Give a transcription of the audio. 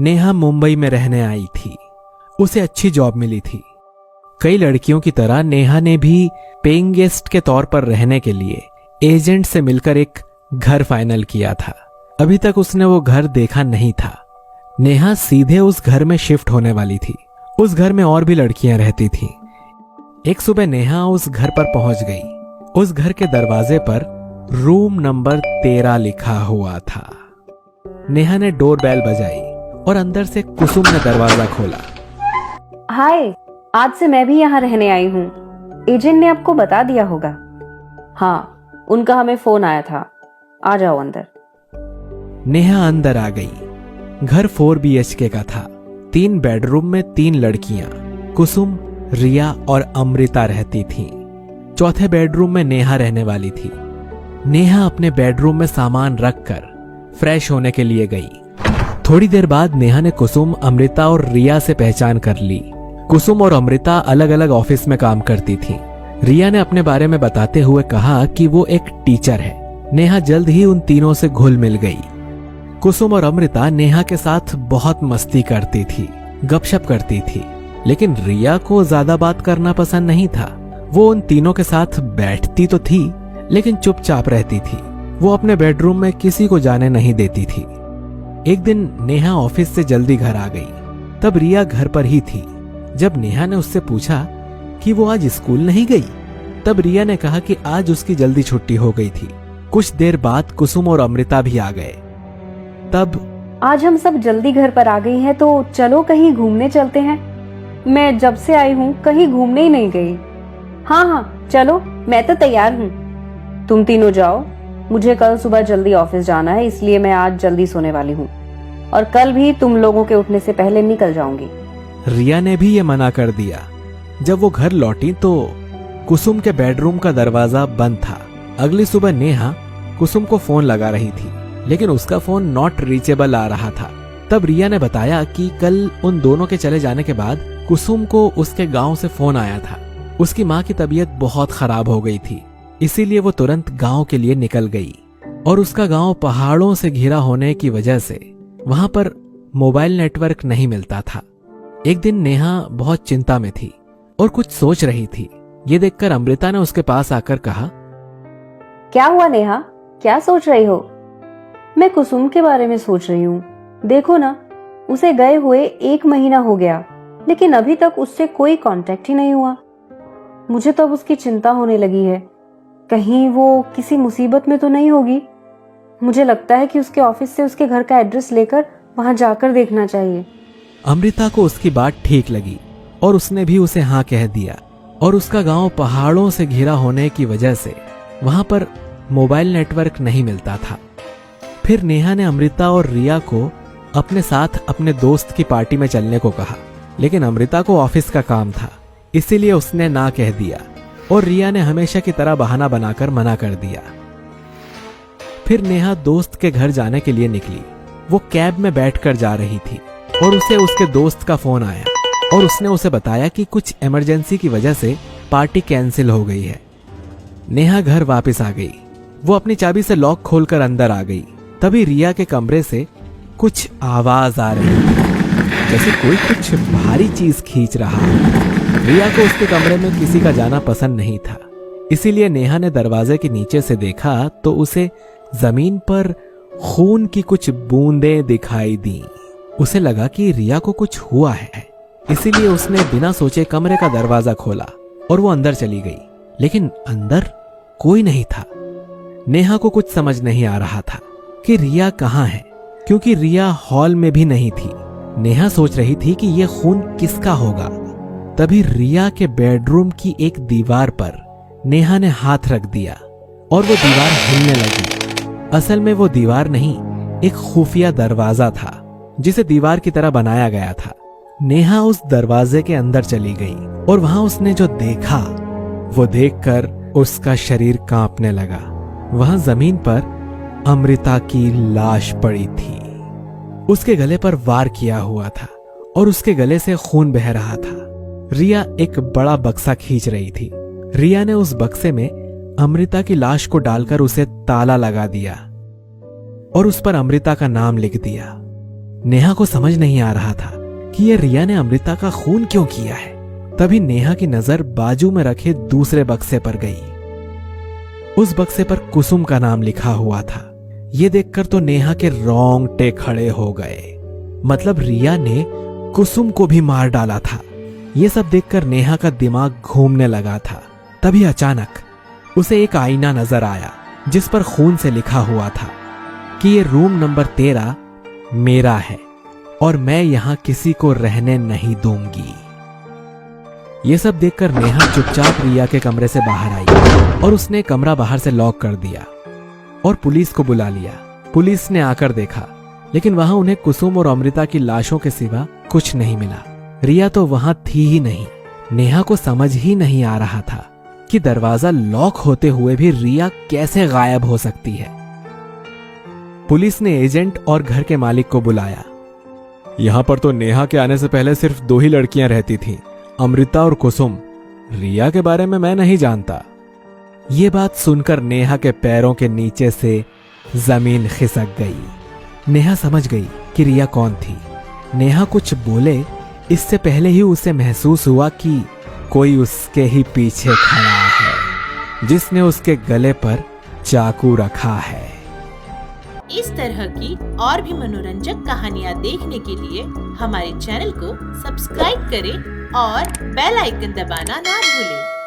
नेहा मुंबई में रहने आई थी। उसे अच्छी जॉब मिली थी। कई लड़कियों की तरह नेहा ने भी पेइंग गेस्ट के तौर पर रहने के लिए एजेंट से मिलकर एक घर फाइनल किया था। अभी तक उसने वो घर देखा नहीं था। नेहा सीधे उस घर में शिफ्ट होने वाली थी। उस घर में और भी लड़कियां रहती थीं। एक सुबह नेहा उस घर पर पहुंच गई। उस घर के दरवाजे पर रूम नंबर 13 लिखा हुआ था। नेहा ने डोरबेल बजाई और अंदर से कुसुम ने दरवाजा खोला। हाय, आज से मैं भी यहाँ रहने आई हूँ। एजेंट ने आपको बता दिया होगा। हाँ, उनका हमें फोन आया था। आ जाओ अंदर। नेहा अंदर आ गई। घर 4 BHK का था। 3 बेडरूम में 3 लड़कियां कुसुम, रिया और अमृता रहती थीं। चौथे बेडरूम में नेहा रहने वाली थी। नेहा अपने बेडरूम में सामान रखकर फ्रेश होने के लिए गई। थोड़ी देर बाद नेहा ने कुसुम, अमृता और रिया से पहचान कर ली। कुसुम और अमृता अलग अलग ऑफिस में काम करती थीं। रिया ने अपने बारे में बताते हुए कहा कि वो एक टीचर है। नेहा जल्द ही उन तीनों से घुल मिल गई। कुसुम और अमृता नेहा के साथ बहुत मस्ती करती थी, गपशप करती थी, लेकिन रिया को ज्यादा बात करना पसंद नहीं था। वो उन तीनों के साथ बैठती तो थी, लेकिन चुपचाप रहती थी। वो अपने बेडरूम में किसी को जाने नहीं देती थी। एक दिन नेहा ऑफिस से जल्दी घर आ गई। तब रिया घर पर ही थी। जब नेहा ने उससे पूछा कि वो आज स्कूल नहीं गई, तब रिया ने कहा कि आज उसकी जल्दी छुट्टी हो गई थी। कुछ देर बाद कुसुम और अमृता भी आ गए। तब आज हम सब जल्दी घर पर आ गई हैं, तो चलो कहीं घूमने चलते हैं। मैं जब से आई हूँ कहीं घूमने ही नहीं गई। हाँ हाँ चलो, मैं तो तैयार हूँ। तुम तीनों जाओ, मुझे कल सुबह जल्दी ऑफिस जाना है, इसलिए मैं आज जल्दी सोने वाली हूँ और कल भी तुम लोगों के उठने से पहले निकल जाऊंगी। रिया ने भी ये मना कर दिया। जब वो घर लौटी तो कुसुम के बेडरूम का दरवाजा बंद था। अगली सुबह नेहा कुसुम को फोन लगा रही थी, लेकिन उसका फोन नॉट रीचेबल आ रहा था। तब रिया ने बताया कि कल उन दोनों के चले जाने के बाद कुसुम को उसके गांव से फोन आया था। उसकी माँ की तबीयत बहुत खराब हो गई थी, इसीलिए वो तुरंत गांव के लिए निकल गई। और उसका गांव पहाड़ों से घिरा होने की वजह से वहां पर मोबाइल नेटवर्क नहीं मिलता था। एक दिन नेहा बहुत चिंता में थी और कुछ सोच रही थी। ये देखकर अमृता ने उसके पास आकर कहा, क्या हुआ नेहा, क्या सोच रही हो? मैं कुसुम के बारे में सोच रही हूँ। देखो ना, उसे गए हुए 1 महीना हो गया, लेकिन अभी तक उससे कोई कांटेक्ट ही नहीं हुआ। मुझे तो अब उसकी चिंता होने लगी है। कहीं वो किसी मुसीबत में तो नहीं होगी। मुझे लगता है कि उसके ऑफिस से उसके घर का एड्रेस लेकर वहां जाकर देखना चाहिए। अमृता को उसकी बात ठीक लगी और उसने भी उसे हाँ कह दिया। और उसका गांव पहाड़ों से घिरा होने की वजह से वहां पर मोबाइल नेटवर्क नहीं मिलता था। फिर नेहा ने अमृता और रिया को अपने साथ अपने दोस्त की पार्टी में चलने को कहा, लेकिन अमृता को ऑफिस का काम था, इसीलिए उसने ना कह दिया और रिया ने हमेशा की तरह बहाना बनाकर मना कर दिया। फिर नेहा दोस्त के घर जाने के लिए निकली। वो कैब में बैठकर जा रही थी और उसे उसके दोस्त का फोन आया और उसने उसे बताया कि कुछ इमरजेंसी की वजह से पार्टी कैंसिल हो गई है। नेहा घर वापस आ गई। वो अपनी चाबी से लॉक खोलकर अंदर आ गई। तभी रिया के कमरे से कुछ आवाज आ रही थी, जैसे कोई कुछ भारी चीज खींच रहा। रिया को उसके कमरे में किसी का जाना पसंद नहीं था, इसीलिए नेहा ने दरवाजे के नीचे से देखा तो उसे जमीन पर खून की कुछ बूंदें दिखाई दी। उसे लगा कि रिया को कुछ हुआ है, इसीलिए उसने बिना सोचे कमरे का दरवाजा खोला और वो अंदर चली गई। लेकिन अंदर कोई नहीं था। नेहा को कुछ समझ नहीं आ रहा था कि रिया कहाँ है, क्योंकि रिया हॉल में भी नहीं थी। नेहा सोच रही थी कि यह खून किसका होगा। तभी रिया के बेडरूम की एक दीवार पर नेहा ने हाथ रख दिया और वो दीवार हिलने लगी। असल में वो दीवार नहीं, एक खुफिया दरवाजा था जिसे दीवार की तरह बनाया गया था। नेहा उस दरवाजे के अंदर चली गई और वहां उसने जो देखा वो देखकर उसका शरीर कांपने लगा। वहां जमीन पर अमृता की लाश पड़ी थी। उसके गले पर वार किया हुआ था और उसके गले से खून बह रहा था। रिया एक बड़ा बक्सा खींच रही थी। रिया ने उस बक्से में अमृता की लाश को डालकर उसे ताला लगा दिया और उस पर अमृता का नाम लिख दिया। नेहा को समझ नहीं आ रहा था कि ये रिया ने अमृता का खून क्यों किया है। तभी नेहा की नजर बाजू में रखे दूसरे बक्से पर गई। उस बक्से पर कुसुम का नाम लिखा हुआ था। ये देखकर तो नेहा के रोंगटे खड़े हो गए। मतलब रिया ने कुसुम को भी मार डाला था। ये सब देखकर नेहा का दिमाग घूमने लगा था। तभी अचानक उसे एक आईना नजर आया जिस पर खून से लिखा हुआ था कि ये रूम नंबर 13 मेरा है और मैं यहां किसी को रहने नहीं दूंगी। ये सब देखकर नेहा चुपचाप रिया के कमरे से बाहर आई और उसने कमरा बाहर से लॉक कर दिया और पुलिस को बुला लिया। पुलिस ने आकर देखा, लेकिन वहां उन्हें कुसुम और अमृता की लाशों के सिवा कुछ नहीं मिला। रिया तो वहां थी ही नहीं। नेहा को समझ ही नहीं आ रहा था कि दरवाजा लॉक होते हुए भी रिया कैसे गायब हो सकती है। पुलिस ने एजेंट और घर के मालिक को बुलाया। यहां पर तो नेहा के आने से पहले सिर्फ 2 ही लड़कियां रहती थीं, अमृता और कुसुम। रिया के बारे में मैं नहीं जानता। ये बात सुनकर नेहा के पैरों के नीचे से जमीन खिसक गई। नेहा समझ गई कि रिया कौन थी। नेहा कुछ बोले इससे पहले ही उसे महसूस हुआ कि कोई उसके ही पीछे खड़ा है, जिसने उसके गले पर चाकू रखा है। इस तरह की और भी मनोरंजक कहानियाँ देखने के लिए हमारे चैनल को सब्सक्राइब करें और बेल आइकन दबाना ना भूलें।